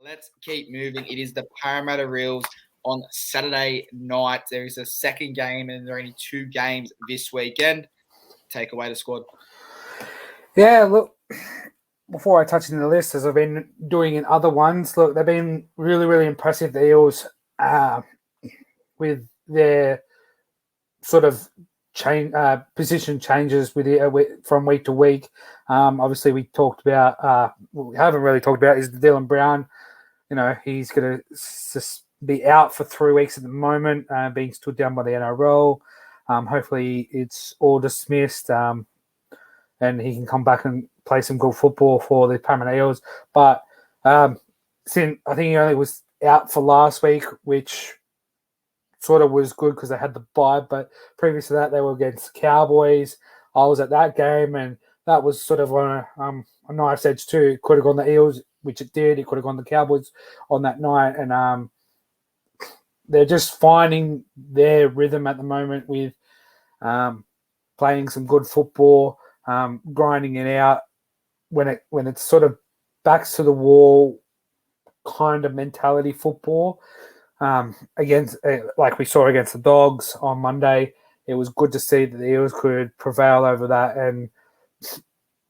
Let's keep moving. It is the Parramatta Eels on Saturday night. There is a second game, and there are only 2 games this weekend. Take away the squad. Yeah, look, before I touch on the list, as I've been doing in other ones, look, they've been really, really impressive, the Eels, with their sort of position changes from week to week. Obviously, we talked about, what we haven't really talked about is Dylan Brown. He's going to be out for 3 weeks at the moment, being stood down by the NRL. Hopefully, it's all dismissed, and he can come back and play some good football for the Parramatta Eels. But since I think he only was out for last week, which sort of was good because they had the bye. But previous to that, they were against the Cowboys. I was at that game, and that was sort of on a knife's edge too. It could have gone the Eels, which it did. It could have gone the Cowboys on that night, and they're just finding their rhythm at the moment with playing some good football, grinding it out when it's sort of backs to the wall kind of mentality football. Against like we saw against the Dogs on Monday, it was good to see that the Eels could prevail over that and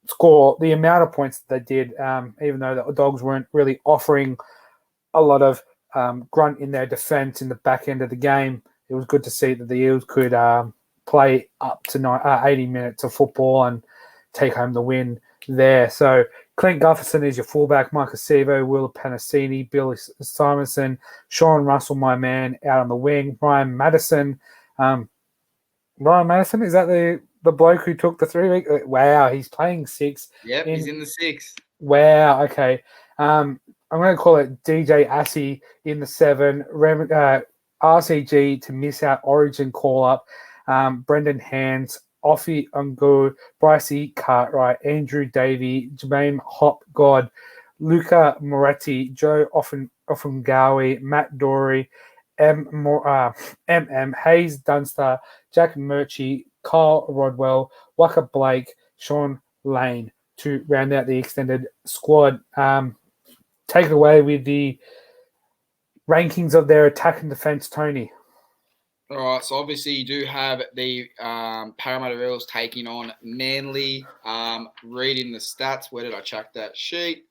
score the amount of points that they did, even though the Dogs weren't really offering a lot of grunt in their defence in the back end of the game. It was good to see that the Eels could play up to 80 minutes of football and take home the win there. So Clint Gutherson is your fullback, Marcus Sevo, Will Panasini, Billy Simonson, Sean Russell, my man, out on the wing, Ryan Madison. Ryan Madison, is that the bloke who took the 3 week? Wow, he's playing 6. Yep, he's in the 6. Wow, okay. I'm going to call it DJ Assey in the 7, RCG to miss out Origin call-up, Brendan Hands, Offie Ungo, Brycey Cartwright, Andrew Davey, Jermaine Hopgod, Luca Moretti, Joe Offengawi, Matt Dory, MM, Hayes Dunster, Jack Murchie, Kyle Rodwell, Waka Blake, Sean Lane to round out the extended squad. Take it away with the rankings of their attack and defence, Tony. All right, so obviously you do have the Parramatta Eels taking on Manly. Reading the stats, where did I check that sheet?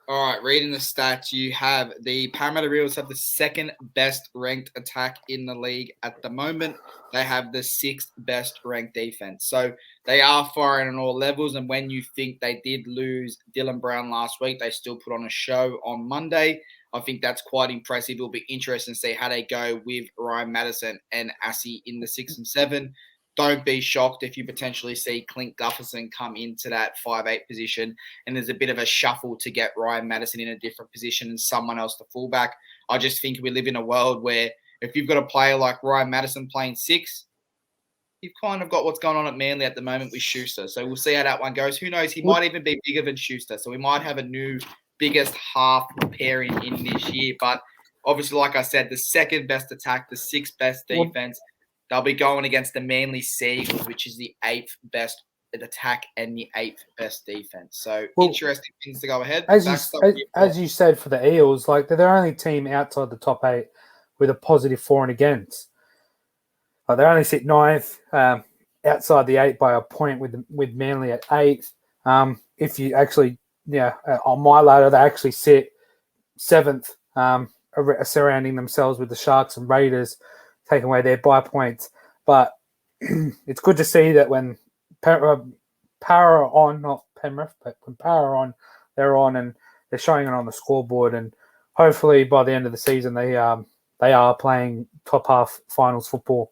All right, reading the stats, you have the Parramatta Eels have the second best ranked attack in the league at the moment. They have the 6th best ranked defense. So they are firing on all levels. And when you think they did lose Dylan Brown last week, they still put on a show on Monday. I think that's quite impressive. It'll be interesting to see how they go with Ryan Madison and Assey in the 6 and 7. Don't be shocked if you potentially see Clint Gutherson come into that 5'8" position and there's a bit of a shuffle to get Ryan Madison in a different position and someone else to fullback. I just think we live in a world where if you've got a player like Ryan Madison playing 6, you've kind of got what's going on at Manly at the moment with Schuster. So we'll see how that one goes. Who knows? He might even be bigger than Schuster. So we might have a new biggest half pairing in this year. But obviously, like I said, the 2nd best attack, the 6th best defense. They'll be going against the Manly Seagulls, which is the 8th best attack and the 8th best defense. So interesting things to go ahead. As you said for the Eels, like they're the only team outside the top 8 with a positive for and against. Like they only sit 9th, outside the 8 by a point with Manly at 8th. If you actually, on my ladder, they actually sit 7th, surrounding themselves with the Sharks and Raiders, taking away their bye points. But it's good to see that when Para on, not Penrith, but when Para on, they're on and they're showing it on the scoreboard. And hopefully by the end of the season, they are playing top half finals football.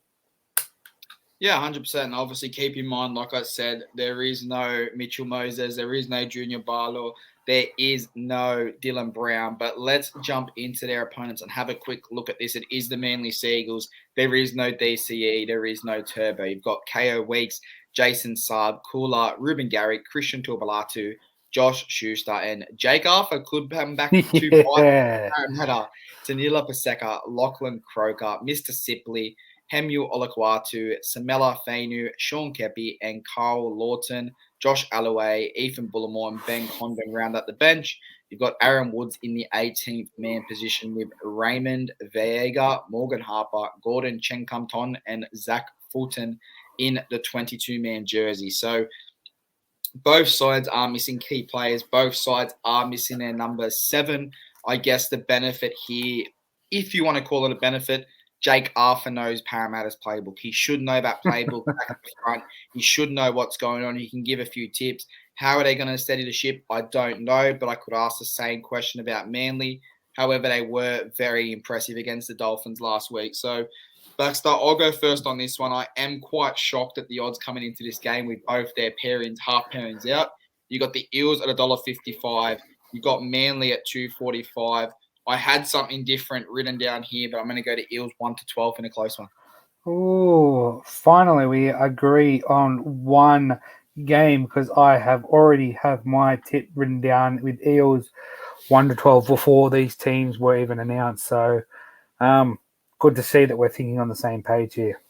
Yeah, 100%. And obviously, keep in mind, like I said, there is no Mitchell Moses, there is no Junior Barlow, there is no Dylan Brown. But let's jump into their opponents and have a quick look at this. It is the Manly Seagulls. There is no DCE, there is no Turbo. You've got KO Weeks, Jason Saab, Kula, Ruben Garrick, Christian Turbulatu, Josh Schuster, and Jake Arthur could come back to Parramatta. Tanila Paseka, Lachlan Croker, Mr. Sipley, Hemu Olakwatu, Samela Fainu, Sean Kepi, and Carl Lawton, Josh Alloway, Ethan Bullimore, and Ben Condon round at the bench. You've got Aaron Woods in the 18th man position with Raymond Vega, Morgan Harper, Gordon Chenkamton, and Zach Fulton in the 22-man jersey. So both sides are missing key players. Both sides are missing their number 7. I guess the benefit here, if you want to call it a benefit, Jake Arthur knows Parramatta's playbook. He should know that playbook back at the front. He should know what's going on. He can give a few tips. How are they going to steady the ship? I don't know, but I could ask the same question about Manly. However, they were very impressive against the Dolphins last week. So, Baxter, I'll go first on this one. I am quite shocked at the odds coming into this game with both their pairings, half pairings out. You got the Eels at $1.55. You got Manly at $2.45. I had something different written down here, but I'm going to go to Eels 1-12 in a close one. Oh, finally we agree on one game because I have already have my tip written down with Eels 1-12 before these teams were even announced. So, good to see that we're thinking on the same page here.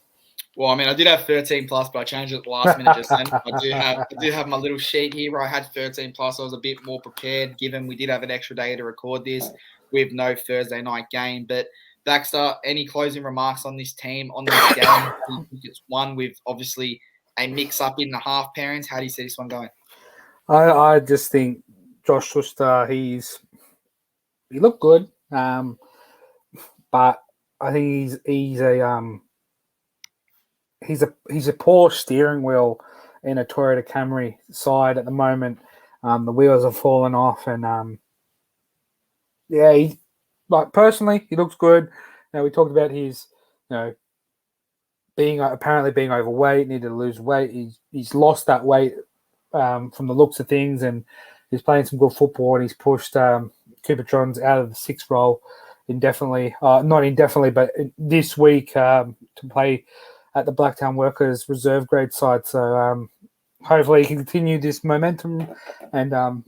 Well, I mean, I did have 13 plus, but I changed it at the last minute just then. I do have my little sheet here where I had 13 plus. I was a bit more prepared, given we did have an extra day to record this with no Thursday night game. But Baxter, any closing remarks on this team, on this game? It's one with obviously a mix-up in the half pairings. How do you see this one going? I just think Josh Schuster, he looked good, but I think he's a poor steering wheel in a Toyota Camry side at the moment. The wheels have fallen off, and personally, he looks good. Now we talked about his, apparently being overweight, needed to lose weight. He's lost that weight from the looks of things, and he's playing some good football. And he's pushed Cooper Johns out of the 6th role indefinitely, not indefinitely, but this week to play at the Blacktown Workers reserve grade side. So hopefully he can continue this momentum and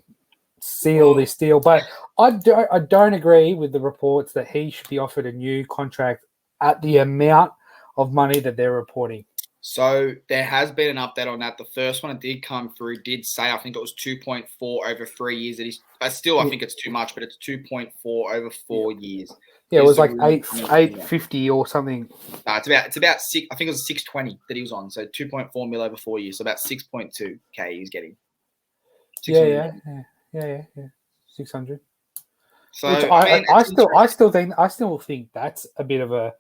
seal this deal. But I don't agree with the reports that he should be offered a new contract at the amount of money that they're reporting. So there has been an update on that. The first one that did come through did say, I think it was 2.4 over 3 years. I think it's too much, but it's 2.4 over 4 years. Yeah, it was like 850 or something. No, it's about 6. I think it was 620 that he was on. So 2.4 mil over 4 years. So about 6.2K he's getting. Yeah. 600. So I still think that's a bit of a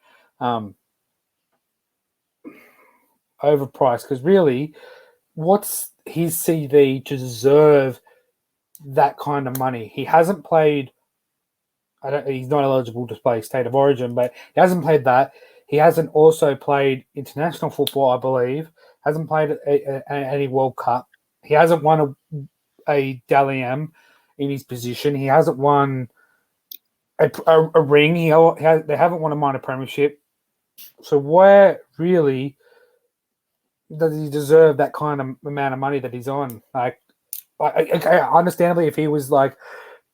overpriced, because really, what's his CV to deserve that kind of money? He hasn't played. He's not eligible to play State of Origin, but he hasn't played that. He hasn't also played international football, I believe. Hasn't played any World Cup. He hasn't won a Dally M in his position. He hasn't won a ring. They haven't won a minor premiership. So where really does he deserve that kind of amount of money that he's on? Like, understandably, if he was like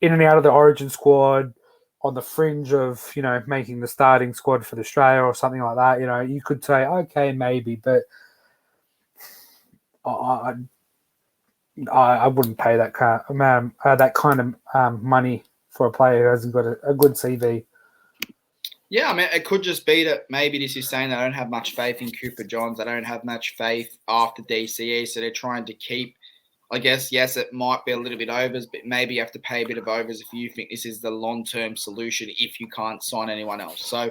in and out of the Origin squad, on the fringe of, making the starting squad for Australia or something like that, you could say, okay, maybe, but I wouldn't pay that kind of money for a player who hasn't got a good CV. Yeah, I mean, it could just be that maybe this is saying they don't have much faith in Cooper Johns. They don't have much faith after DCE, so they're trying to keep, I guess, yes, it might be a little bit overs, but maybe you have to pay a bit of overs if you think this is the long-term solution if you can't sign anyone else. So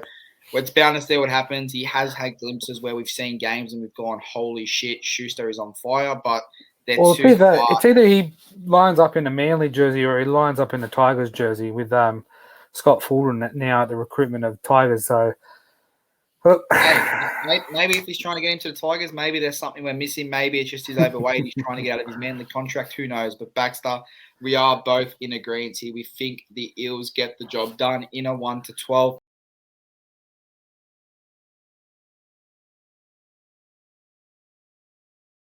it's bound to see what happens. He has had glimpses where we've seen games and we've gone, holy shit, Schuster is on fire, but they're too far. It's either he lines up in a Manly jersey or he lines up in a Tigers jersey with Scott Fulton now at the recruitment of Tigers. So maybe if he's trying to get into the Tigers, maybe there's something we're missing. Maybe it's just he's overweight. He's trying to get out of his Manly contract. Who knows? But Baxter, we are both in agreement here. We think the Eels get the job done in a 1-12.